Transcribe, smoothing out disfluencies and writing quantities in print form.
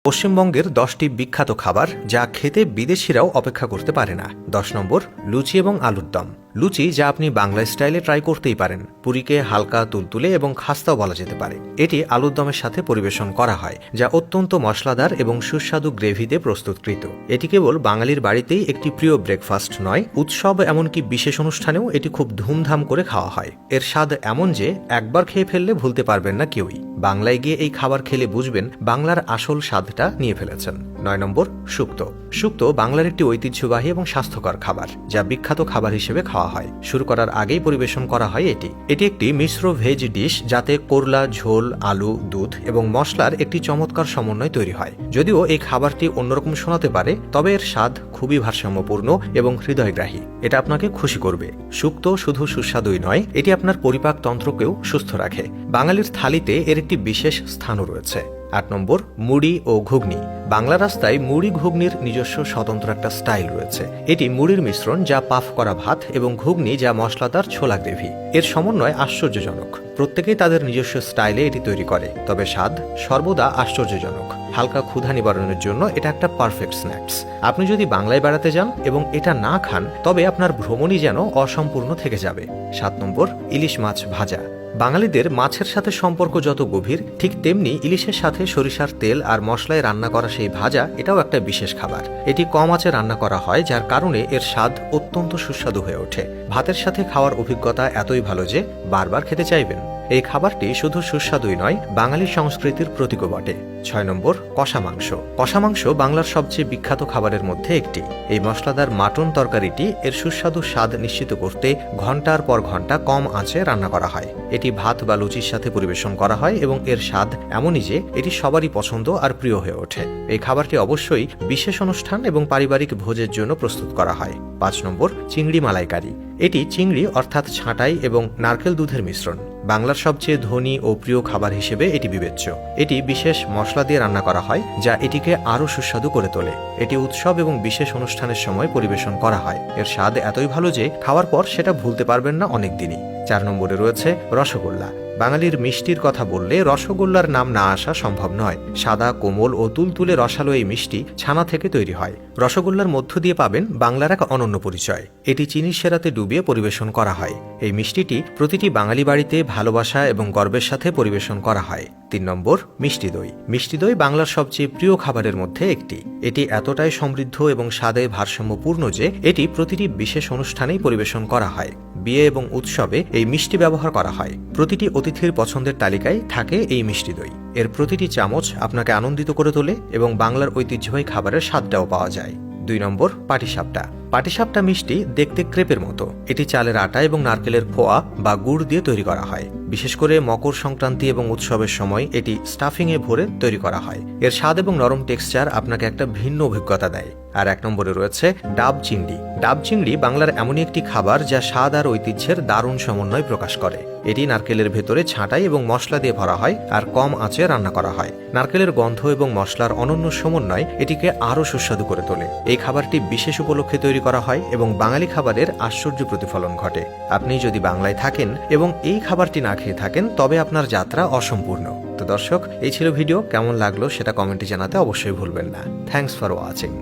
পশ্চিমবঙ্গের 10টি বিখ্যাত খাবার যা খেতে বিদেশিরাও অপেক্ষা করতে পারে না। 10 নম্বর, লুচি এবং আলুর দম। লুচি যা আপনি বাংলা স্টাইলে ট্রাই করতেই পারেন। পুরীকে হালকা তুলতুলে এবং খাস্তাও বলা যেতে পারে। এটি আলুর দমের সাথে পরিবেশন করা হয়, যা অত্যন্ত মশলাদার এবং সুস্বাদু গ্রেভিতে প্রস্তুতকৃত। এটি কেবল বাঙালির বাড়িতেই একটি প্রিয় ব্রেকফাস্ট নয়, উৎসব এমনকি বিশেষ অনুষ্ঠানেও এটি খুব ধুমধাম করে খাওয়া হয়। এর স্বাদ এমন যে একবার খেয়ে ফেললে ভুলতে পারবেন না কেউই। বাংলায় গিয়ে এই খাবার খেলে বুঝবেন বাংলার আসল স্বাদটা নিয়ে ফেলেছেন। 9 নম্বর, শুক্তো। শুক্তো বাংলার একটি ঐতিহ্যবাহী এবং স্বাস্থ্যকর খাবার, যা বিখ্যাত খাবার হিসেবে খাওয়া হয়। শুরু করার আগেই পরিবেশন করা হয় এটি একটি মিশ্র ভেজ ডিশ, যাতে করলা, ঝোল, আলু, দুধ এবং মশলার একটি চমৎকার সমন্বয় তৈরি হয়। যদিও এই খাবারটি অন্যরকম শোনাতে পারে, তবে এর স্বাদ খুবই ভারসাম্যপূর্ণ এবং হৃদয়গ্রাহী। এটা আপনাকে খুশি করবে। শুক্তো শুধু সুস্বাদুই নয়, এটি আপনার পরিপাক তন্ত্রকেও সুস্থ রাখে। বাঙালির থালিতে এর একটি বিশেষ স্থানও রয়েছে। 8 নম্বর, মুড়ি ও ঘুগনি। বাংলা রাস্তায় মুড়ি ঘুগনির নিজস্ব স্বতন্ত্র একটা স্টাইল রয়েছে। এটি মুড়ির মিশ্রণ, যা পাফ করা ভাত, এবং ঘুগনি যা মশলাদার ছোলা গ্রেভি। এর সমন্বয় আশ্চর্যজনক। প্রত্যেকেই তাদের নিজস্ব স্টাইলে এটি তৈরি করে, তবে স্বাদ সর্বদা আশ্চর্যজনক। হালকা ক্ষুধা নিবারণের জন্য এটা একটা পারফেক্ট স্ন্যাক্স। আপনি যদি বাংলায় বেড়াতে যান এবং এটা না খান, তবে আপনার ভ্রমণই যেন অসম্পূর্ণ থেকে যাবে। 7 নম্বর, ইলিশ মাছ ভাজা। বাঙালিদের মাছের সাথে সম্পর্ক যত গভীর, ঠিক তেমনি ইলিশের সাথে সরিষার তেল আর মশলায় রান্না করা সেই ভাজা, এটাও একটা বিশেষ খাবার। এটি কম আঁচে রান্না করা হয়, যার কারণে এর স্বাদ অত্যন্ত সুস্বাদু হয়ে ওঠে। ভাতের সাথে খাওয়ার অভিজ্ঞতা এতই ভালো যে বারবার খেতে চাইবেন। এই খাবারটি শুধু সুস্বাদুই নয়, বাঙালি সংস্কৃতির প্রতীকও বটে। 6 নম্বর, কষা মাংস। কষা মাংস বাংলার সবচেয়ে বিখ্যাত খাবারের মধ্যে একটি। এই মশলাদার মাটন তরকারিটি এর সুস্বাদু স্বাদ নিশ্চিত করতে ঘন্টার পর ঘন্টা কম আঁচে রান্না করা হয়। এটি ভাত বা লুচির সাথে পরিবেশন করা হয় এবং এর স্বাদ এমনই যে এটি সবারই পছন্দ আর প্রিয় হয়ে ওঠে। এই খাবারটি অবশ্যই বিশেষ অনুষ্ঠান এবং পারিবারিক ভোজের জন্য প্রস্তুত করা হয়। 5 নম্বর, চিংড়ি মালাইকারি। এটি চিংড়ি অর্থাৎ ছাঁটাই এবং নারকেল দুধের মিশ্রণ। বাংলার সবচেয়ে ধনী ও প্রিয় খাবার হিসেবে এটি বিবেচ্য। এটি বিশেষ মশলা দিয়ে রান্না করা হয়, যা এটিকে আরও সুস্বাদু করে তোলে। এটি উৎসব এবং বিশেষ অনুষ্ঠানের সময় পরিবেশন করা হয়। এর স্বাদ এতই ভালো যে খাওয়ার পর সেটা ভুলতে পারবেন না অনেক দিনই। 4 নম্বরে রয়েছে রসগোল্লা। বাঙালির মিষ্টির কথা বললে রসগোল্লার নাম না আসা সম্ভব নয়। সাদা, কোমল ও তুলতুলে রসালো এই মিষ্টি ছানা থেকে তৈরি হয়। রসগোল্লার মধ্য দিয়ে পাবেন বাংলার এক অনন্য পরিচয়। এটি চিনির সেরাতে ডুবিয়ে পরিবেশন করা হয়। এই মিষ্টিটি প্রতিটি বাঙালি বাড়িতে ভালোবাসা এবং গর্বের সাথে পরিবেশন করা হয়। 3 নম্বর, মিষ্টি দই। মিষ্টি দই বাংলার সবচেয়ে প্রিয় খাবারের মধ্যে একটি। এটি এতটাই সমৃদ্ধ এবং স্বাদে ভারসাম্যপূর্ণ যে এটি প্রতিটি বিশেষ অনুষ্ঠানেই পরিবেশন করা হয়। বিয়ে এবং উৎসবে এই মিষ্টি ব্যবহার করা হয়। প্রতিটি অতিথির পছন্দের তালিকায় থাকে এই মিষ্টি দই। এর প্রতিটি চামচ আপনাকে আনন্দিত করে তোলে এবং বাংলার ঐতিহ্যবাহী খাবারের স্বাদটাও পাওয়া যায়। 2 নম্বর, পাটিসাপটা। পাটিসাপটা মিষ্টি দেখতে ক্রেপের মতো। এটি চালের আটা এবং নারকেলের খোয়া বা গুড় দিয়ে তৈরি করা হয়। বিশেষ করে মকর সংক্রান্তি এবং উৎসবের সময় এটি স্টাফিংয়ে ভরে তৈরি করা হয়। এর স্বাদ এবং নরম টেক্সচার আপনাকে একটা ভিন্ন অভিজ্ঞতা দেয়। আর 1 নম্বরে রয়েছে ডাব চিংড়ি। ডাব চিংড়ি বাংলার এমনই একটি খাবার যা স্বাদ আর ঐতিহ্যের দারুণ সমন্বয় প্রকাশ করে। এটি নারকেলের ভেতরে ছাঁটাই এবং মশলা দিয়ে ভরা হয় আর কম আঁচে রান্না করা হয়। নারকেলের গন্ধ এবং মশলার অনন্য সমন্বয় এটিকে আরও সুস্বাদু করে তোলে। এই খাবারটি বিশেষ উপলক্ষে তৈরি করা হয় এবং বাঙালি খাবারের আশ্চর্য প্রতিফলন ঘটে। আপনি যদি বাংলায় থাকেন এবং এই খাবারটি না খেয়ে থাকেন, তবে আপনার যাত্রা অসম্পূর্ণ। তো দর্শক, এই ছিল ভিডিও। কেমন লাগলো সেটা কমেন্টে জানাতে অবশ্যই ভুলবেন না। Thanks for watching.